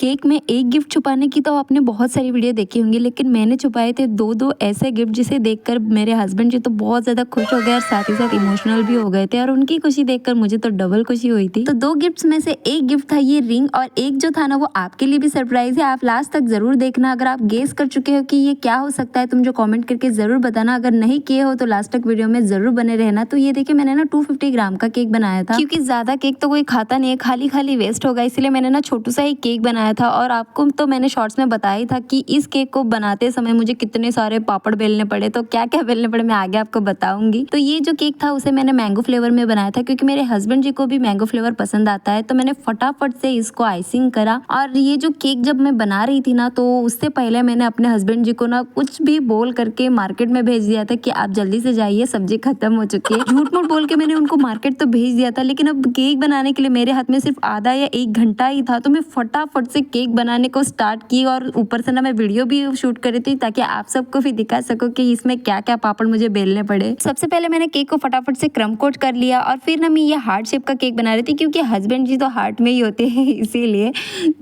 Cake में एक gift छुपाने की तो आपने बहुत सारी वीडियो देखी होंगी, लेकिन मैंने छुपाए थे दो ऐसे गिफ्ट जिसे देखकर मेरे हस्बैंड जी तो बहुत ज़्यादा खुश हो गए और साथ ही साथ इमोशनल भी हो गए थे। और उनकी खुशी देखकर मुझे तो डबल खुशी हुई थी। तो 2 गिफ्ट्स में से एक गिफ्ट था ये रिंग, और एक जो था ना वो आपके लिए भी सरप्राइज है। आप लास्ट तक जरूर देखना। अगर आप गेस कर चुके हो कि ये क्या हो सकता है तो मुझे कॉमेंट करके जरूर बताना। अगर नहीं किए हो तो लास्ट तक वीडियो में जरूर बने रहना। तो ये देखिए, मैंने ना 250 ग्राम का केक बनाया था, क्योंकि ज्यादा केक तो कोई खाता नहीं है, खाली खाली वेस्ट होगा, इसलिए मैंने ना छोटू सा ही केक बनाया था। और आपको तो मैंने शॉर्ट्स में बताया ही था कि इस केक को बनाते समय मुझे कितने सारे पापड़ बेलने पड़े, तो क्या क्या बेलने पड़े मैं आगे आपको बताऊंगी। तो ये जो केक था उसे मैंने मैंगो फ्लेवर में बनाया था, क्योंकि मेरे हस्बैंड जी को भी मैंगो फ्लेवर पसंद आता है। तो मैंने फटाफट से इसको आइसिंग करा। और ये जो केक जब मैं बना रही थी ना, तो उससे पहले मैंने अपने हस्बैंड जी को ना कुछ भी बोल करके मार्केट में भेज दिया था कि आप जल्दी से जाइए, सब्जी खत्म हो चुकी है। झूठ मूठ बोल के मैंने उनको मार्केट तो भेज दिया था, लेकिन अब केक बनाने के लिए मेरे हाथ में सिर्फ आधा या 1 घंटा ही था। तो मैं फटाफट से केक बनाने को स्टार्ट की, और ऊपर से ना मैं वीडियो भी शूट कर रही थी ताकि आप सबको भी दिखा सको कि इसमें क्या क्या पापड़ मुझे बेलने पड़े। सबसे पहले मैंने केक को फटाफट से क्रम कोट कर लिया, और फिर ना मैं ये हार्ट शेप का केक बना रही थी, क्योंकि हस्बैंड जी तो हार्ट में ही होते हैं इसीलिए।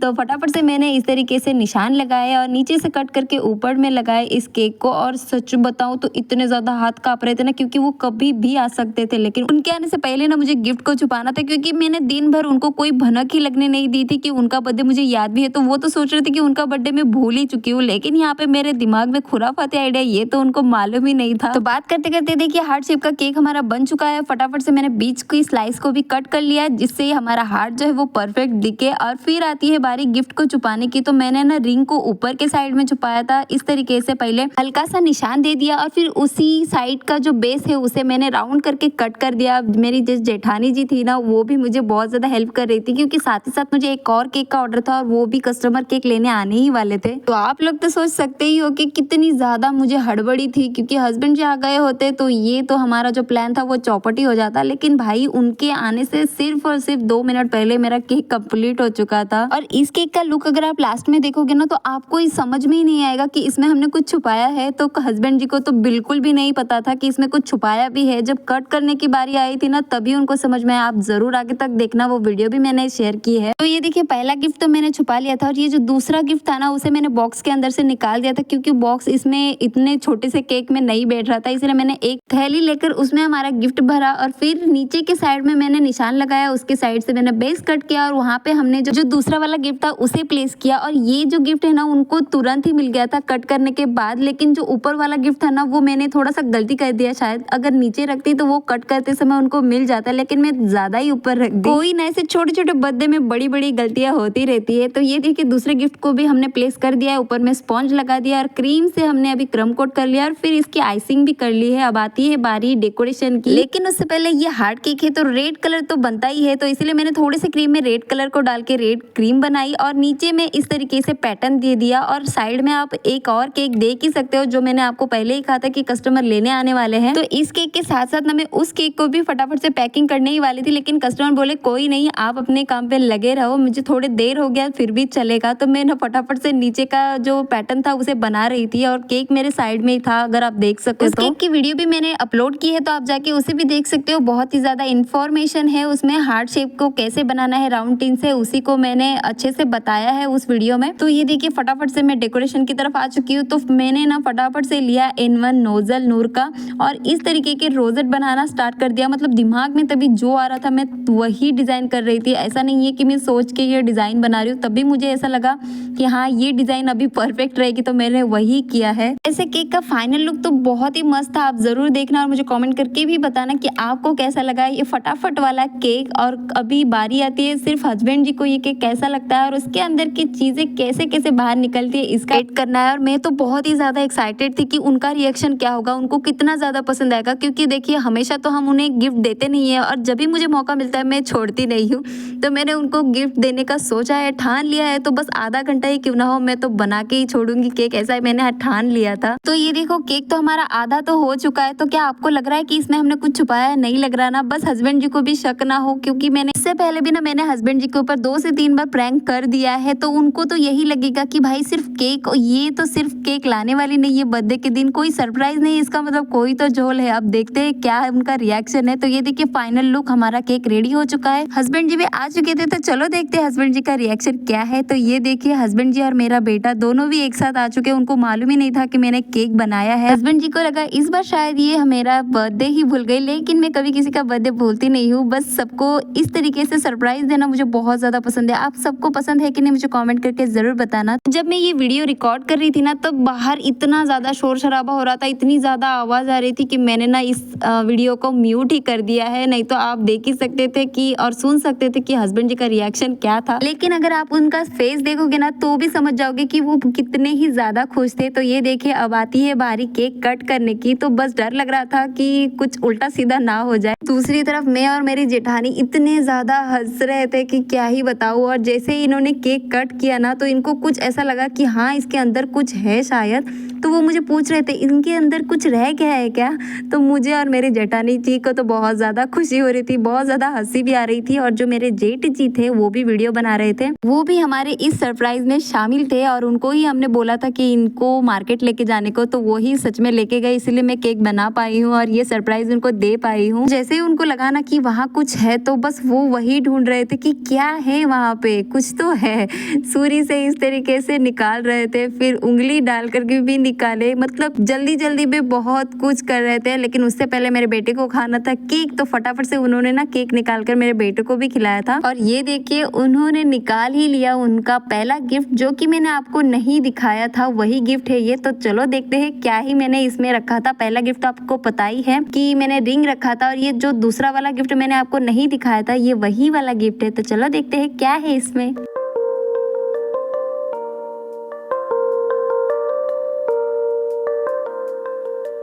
तो फटाफट से मैंने इस तरीके से निशान लगाए और नीचे से कट करके ऊपर में लगाए इस केक को। और सच बताऊं तो इतने ज्यादा हाथ कांप रहे थे ना, क्योंकि वो कभी भी आ सकते थे। लेकिन उनके आने से पहले ना मुझे गिफ्ट को छुपाना था, क्योंकि मैंने दिन भर उनको कोई भनक ही लगने नहीं दी थी कि उनका बर्थडे मुझे याद भी है। तो वो तो सोच रहे थे कि उनका बर्थडे मैं भूल ही चुकी हूँ, लेकिन यहाँ पे मेरे दिमाग में खुराफाती आइडिया ये तो उनको मालूम ही नहीं था। तो बात करते करते देखिए हार्ट शेप का केक हमारा बन चुका है। फटाफट से मैंने बीच की स्लाइस को भी कट कर लिया, जिससे हमारा हार्ट जो है वो परफेक्ट दिखे। और फिर आती है बारी गिफ्ट को छुपाने की। तो मैंने ना रिंग को ऊपर के साइड में छुपाया था इस तरीके से, पहले हल्का सा निशान दे दिया, और फिर उसी साइड का जो बेस है उसे मैंने राउंड करके कट कर दिया। मेरी जिस जेठानी जी थी ना, वो भी मुझे बहुत ज्यादा हेल्प कर रही थी, क्योंकि साथ ही साथ मुझे एक और केक का ऑर्डर था, और वो भी कस्टमर केक लेने आने ही वाले थे। तो आप लोग तो सोच सकते ही हो कि कितनी ज्यादा मुझे हड़बड़ी थी, क्योंकि हस्बैंड जी आ गए होते तो ये तो हमारा जो प्लान था वो चौपट ही हो जाता। लेकिन भाई उनके आने से सिर्फ और सिर्फ 2 मिनट पहले मेरा केक कंप्लीट हो चुका था। और इस केक का लुक अगर आप लास्ट में देखोगे ना, तो आपको इस समझ में ही नहीं आएगा कि इसमें हमने कुछ छुपाया है। तो हस्बैंड जी को तो बिल्कुल भी नहीं पता था कि इसमें कुछ छुपाया भी है। जब कट करने की बारी आई थी ना, तभी उनको समझ में आया। आप जरूर आगे तक देखना, वो वीडियो भी मैंने शेयर की है। तो ये देखिए, पहला गिफ्ट तो मैंने छुपा लिया था, और ये जो दूसरा गिफ्ट था ना उसे मैंने बॉक्स के अंदर से निकाल दिया था, क्योंकि बॉक्स इसमें इतने छोटे से केक में नहीं बैठ रहा था। इसलिए मैंने एक थैली लेकर उसमें हमारा गिफ्ट भरा, और फिर नीचे के साइड में मैंने निशान लगाया, उसके साइड से मैंने बेस कट किया, और वहां पे हमने जो दूसरा वाला गिफ्ट था उसे प्लेस किया। और ये जो गिफ्ट है ना, उनको तुरंत ही मिल गया था कट करने के बाद। लेकिन जो ऊपर वाला गिफ्ट था ना, वो मैंने थोड़ा सा गलती कर दिया। शायद अगर नीचे रखती तो वो कट करते समय उनको मिल जाता, लेकिन मैं ज्यादा ही ऊपर रख दी। कोई ना, ऐसे छोटे छोटे बर्थडे में बड़ी बड़ी गलतियां होती रहती है। तो ये देखिए, दूसरे गिफ्ट को भी हमने प्लेस कर दिया है। ऊपर में स्पॉन्ज लगा दिया, और क्रीम से हमने अभी क्रम कोट कर लिया, और फिर इसकी आइसिंग भी कर ली है। अब आती है बारी डेकोरेशन की। लेकिन उससे पहले ये हार्ट केक है तो रेड कलर तो बनता ही है, तो इसलिए मैंने थोड़े से क्रीम में रेड कलर को डाल के रेड क्रीम बनाई, और नीचे में इस तरीके से पैटर्न दे दिया। और साइड में आप एक और केक देख ही सकते हो, जो मैंने आपको पहले ही कहा था कि कस्टमर लेने आने वाले हैं। तो इस केक के साथ साथ ना मैं उस केक को भी फटाफट से पैकिंग करने ही वाली थी, लेकिन कस्टमर बोले कोई नहीं, आप अपने काम पे लगे रहो, मुझे थोड़ी देर हो गया फिर भी चलेगा। तो मैं ना फटाफट से नीचे का जो पैटर्न था उसे बना रही थी, और केक मेरे साइड में ही था, अगर आप देख सकते हो। उस केक की वीडियो भी मैंने अपलोड की है, तो आप जाके उसे भी देख सकते हो। बहुत ही ज्यादा इन्फॉर्मेशन है उसमें। हार्ट शेप को कैसे बनाना है राउंड टिन से, उसी को मैंने अच्छे से बताया है उस वीडियो में। तो ये देखिए, फटाफट से मैं डेकोरेशन की तरफ आ चुकी हूँ। तो मैंने ना फटाफट से लिया N1 नोजल नूर का, और इस तरीके के रोजेट बनाना स्टार्ट कर दिया। मतलब दिमाग में तभी जो आ रहा था मैं वही डिजाइन कर रही थी। ऐसा नहीं है कि मैं सोच के ये डिजाइन बना रही हूँ, तभी मुझे ऐसा लगा कि हाँ ये डिजाइन अभी परफेक्ट रहेगी, तो मैंने वही किया है। ऐसे केक का फाइनल लुक तो बहुत ही मस्त था। आप जरूर देखना, और मुझे कमेंट करके भी बताना कि आपको कैसा लगा ये फटाफट वाला केक। और अभी बारी आती है सिर्फ हस्बैंड जी को ये केक कैसा लगता है, और उसके अंदर की चीजें कैसे कैसे बाहर निकलती है, इसका वेट करना है। और मैं तो बहुत ही ज्यादा एक्साइटेड थी कि उनका रिएक्शन क्या होगा, उनको कितना ज्यादा पसंद आएगा। क्योंकि देखिए, हमेशा तो हम उन्हें गिफ्ट देते नहीं है, और जब भी मुझे मौका मिलता है मैं छोड़ती नहीं हूँ। तो मैंने उनको गिफ्ट देने का सोचा है, ठान लिया है। तो बस आधा घंटा ही क्यों ना हो, मैं तो बना के ही छोड़ूंगी केक, ऐसा मैंने ठान लिया था। तो ये देखो, केक तो हमारा आधा तो हो चुका है। तो क्या आपको लग रहा है कि इसमें हमने कुछ छुपाया है? नहीं लग रहा ना। बस हस्बैंड जी को भी शक ना हो, क्योंकि मैंने इससे पहले भी ना मैंने हस्बैंड जी के ऊपर 2 से 3 बार प्रैंक कर दिया है। तो उनको तो यही लगेगा कि भाई सिर्फ केक, ये तो सिर्फ केक लाने वाली नहीं है बर्थडे के दिन, कोई सरप्राइज नहीं, इसका मतलब कोई तो झोल है। अब देखते हैं क्या उनका रिएक्शन है। तो ये देखिए, फाइनल लुक हमारा केक रेडी हो चुका है। हस्बैंड जी भी आ चुके थे, तो चलो देखते हैं हस्बैंड जी का रिएक्शन क्या क्या है। तो ये देखिए हस्बैंड जी और मेरा बेटा दोनों भी एक साथ आ चुके हैं, उनको मालूम ही नहीं था कि मैंने केक बनाया है। हस्बैंड जी को लगा इस बार शायद ये मेरा बर्थडे ही भूल गई, लेकिन मैं कभी किसी का बर्थडे भूलती नहीं हूँ। बस सबको इस तरीके से सरप्राइज देना मुझे बहुत ज्यादा पसंद है। आप सबको पसंद है कि नहीं मुझे कमेंट करके जरूर बताना। जब मैं ये वीडियो रिकॉर्ड कर रही थी ना, तब बाहर इतना ज्यादा शोर शराबा हो रहा था, इतनी ज्यादा आवाज आ रही थी कि मैंने ना इस वीडियो को म्यूट ही कर दिया है, नहीं तो आप देख ही सकते थे कि और सुन सकते थे कि हस्बैंड जी का रिएक्शन क्या था। लेकिन अगर आप उनका फेस देखोगे ना तो भी समझ जाओगे कि वो कितने ही ज्यादा खुश थे। तो ये देखिए अब आती है बारी केक कट करने की, तो बस डर लग रहा था कि कुछ उल्टा सीधा ना हो जाए। दूसरी तरफ मैं और मेरी जेठानी इतने ज्यादा हंस रहे थे कि क्या ही बताऊं। और जैसे ही इन्होंने केक कट किया ना, तो इनको कुछ ऐसा लगा कि हाँ इसके अंदर कुछ है शायद, तो वो मुझे पूछ रहे थे इनके अंदर कुछ रह गया है क्या। तो मुझे और मेरी जेठानी जी को तो बहुत ज्यादा खुशी हो रही थी, बहुत ज्यादा हंसी भी आ रही थी। और जो मेरे जेठ जी थे वो भी वीडियो बना रहे थे, वो भी हमारे इस सरप्राइज में शामिल थे। और उनको ही हमने बोला था कि इनको मार्केट लेके जाने को, तो वो ही सच में लेके गए, इसलिए मैं केक बना पाई हूँ और ये सरप्राइज उनको दे पाई हूँ। जैसे ही उनको लगा ना कि वहाँ कुछ है, तो बस वो वही ढूंढ रहे थे कि क्या है वहाँ पे, कुछ तो है। सूरी से इस तरीके से निकाल रहे थे, फिर उंगली डाल करके भी निकाले, मतलब जल्दी जल्दी में बहुत कुछ कर रहे थे। लेकिन उससे पहले मेरे बेटे को खाना था केक, तो फटाफट से उन्होंने ना केक निकाल कर मेरे बेटे को भी खिलाया था। और ये देखिए उन्होंने निकाल ही लिया उनका पहला गिफ्ट, जो कि मैंने आपको नहीं दिखाया था, वही गिफ्ट है ये। तो चलो देखते हैं क्या ही मैंने इसमें रखा था। पहला गिफ्ट आपको पता ही है कि मैंने रिंग रखा था, और ये जो दूसरा वाला गिफ्ट मैंने आपको नहीं दिखाया था, ये वही वाला गिफ्ट है। तो चलो देखते हैं क्या है इसमें।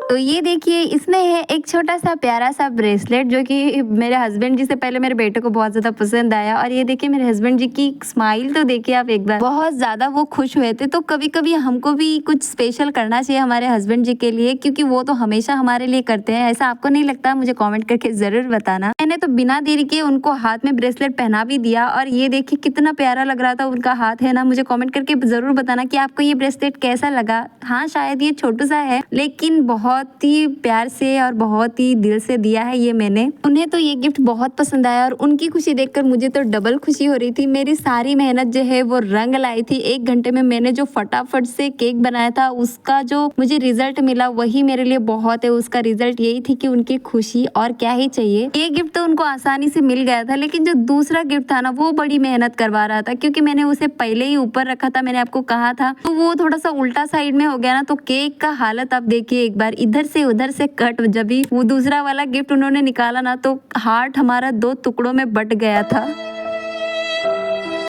तो ये देखिए इसमें है एक छोटा सा प्यारा सा ब्रेसलेट, जो कि मेरे हस्बैंड जी से पहले मेरे बेटे को बहुत ज्यादा पसंद आया। और ये देखिए मेरे हस्बैंड जी की स्माइल तो देखिए आप एक बार, बहुत ज्यादा वो खुश हुए थे। तो कभी कभी हमको भी कुछ स्पेशल करना चाहिए हमारे हस्बैंड जी के लिए, क्योंकि वो तो हमेशा हमारे लिए करते हैं। ऐसा आपको नहीं लगता? मुझे कॉमेंट करके जरूर बताना। मैंने तो बिना देरी के उनको हाथ में ब्रेसलेट पहना भी दिया, और ये देखिए कितना प्यारा लग रहा था उनका हाथ, है ना। मुझे कॉमेंट करके जरूर बताना कि आपको ये ब्रेसलेट कैसा लगा। हाँ शायद ये छोटू सा है, लेकिन बहुत ही प्यार से और बहुत ही दिल से दिया है ये मैंने। उन्हें तो ये गिफ्ट बहुत पसंद आया, और उनकी खुशी देखकर मुझे तो डबल खुशी हो रही थी। मेरी सारी मेहनत जो है वो रंग लाई थी। 1 घंटे में मैंने जो फटाफट से केक बनाया था, उसका जो मुझे रिजल्ट मिला वही मेरे लिए बहुत है। उसका रिजल्ट यही थी कि उनकी खुशी, और क्या ही चाहिए। ये गिफ्ट तो उनको आसानी से मिल गया था, लेकिन जो दूसरा गिफ्ट था ना, वो बड़ी मेहनत करवा रहा था, क्योंकि मैंने उसे पहले ही ऊपर रखा था, मैंने आपको कहा था। तो वो थोड़ा सा उल्टा साइड में हो गया ना, तो केक का हालत आप देखिए एक बार, इधर से उधर से कट। जब भी वो दूसरा वाला गिफ्ट उन्होंने निकाला ना, तो हार्ट हमारा 2 टुकड़ों में बट गया था।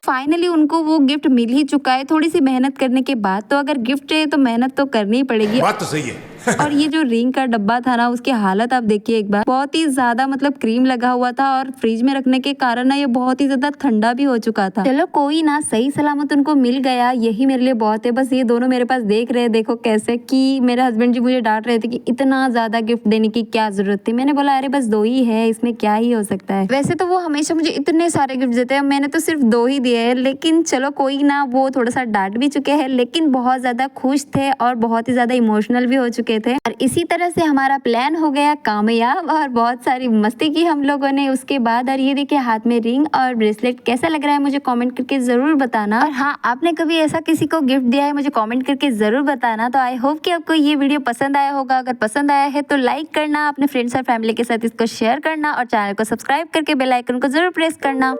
फाइनली उनको वो गिफ्ट मिल ही चुका है, थोड़ी सी मेहनत करने के बाद। तो अगर गिफ्ट है तो मेहनत तो करनी ही पड़ेगी। बात तो सही है। और ये जो रिंग का डब्बा था ना, उसकी हालत आप देखिए एक बार, बहुत ही ज्यादा मतलब क्रीम लगा हुआ था, और फ्रिज में रखने के कारण ना ये बहुत ही ज्यादा ठंडा भी हो चुका था। चलो कोई ना, सही सलामत उनको मिल गया, यही मेरे लिए बहुत है। बस ये दोनों मेरे पास देख रहे हैं, देखो कैसे, कि मेरे हस्बैंड जी मुझे डांट रहे थे कि इतना ज्यादा गिफ्ट देने की क्या जरूरत थी। मैंने बोला अरे बस 2 ही है, इसमें क्या ही हो सकता है। वैसे तो वो हमेशा मुझे इतने सारे गिफ्ट देते हैं, मैंने तो सिर्फ 2 ही दिए हैं। लेकिन चलो कोई ना, वो थोड़ा सा डांट भी चुके हैं, लेकिन बहुत ज्यादा खुश थे और बहुत ही ज्यादा इमोशनल भी हो चुके थे। और इसी तरह से हमारा प्लान हो गया कामयाब, और बहुत सारी मस्ती की हम लोगों ने उसके बाद। और ये देखिए हाथ में रिंग और ब्रेसलेट, कैसा लग रहा है मुझे कमेंट करके जरूर बताना। और हाँ, आपने कभी ऐसा किसी को गिफ्ट दिया है, मुझे कमेंट करके जरूर बताना। तो आई होप कि आपको ये वीडियो पसंद आया होगा। अगर पसंद आया है तो लाइक करना, अपने फ्रेंड्स और फैमिली के साथ इसको शेयर करना, और चैनल को सब्सक्राइब करके बेल आइकन को जरूर प्रेस करना।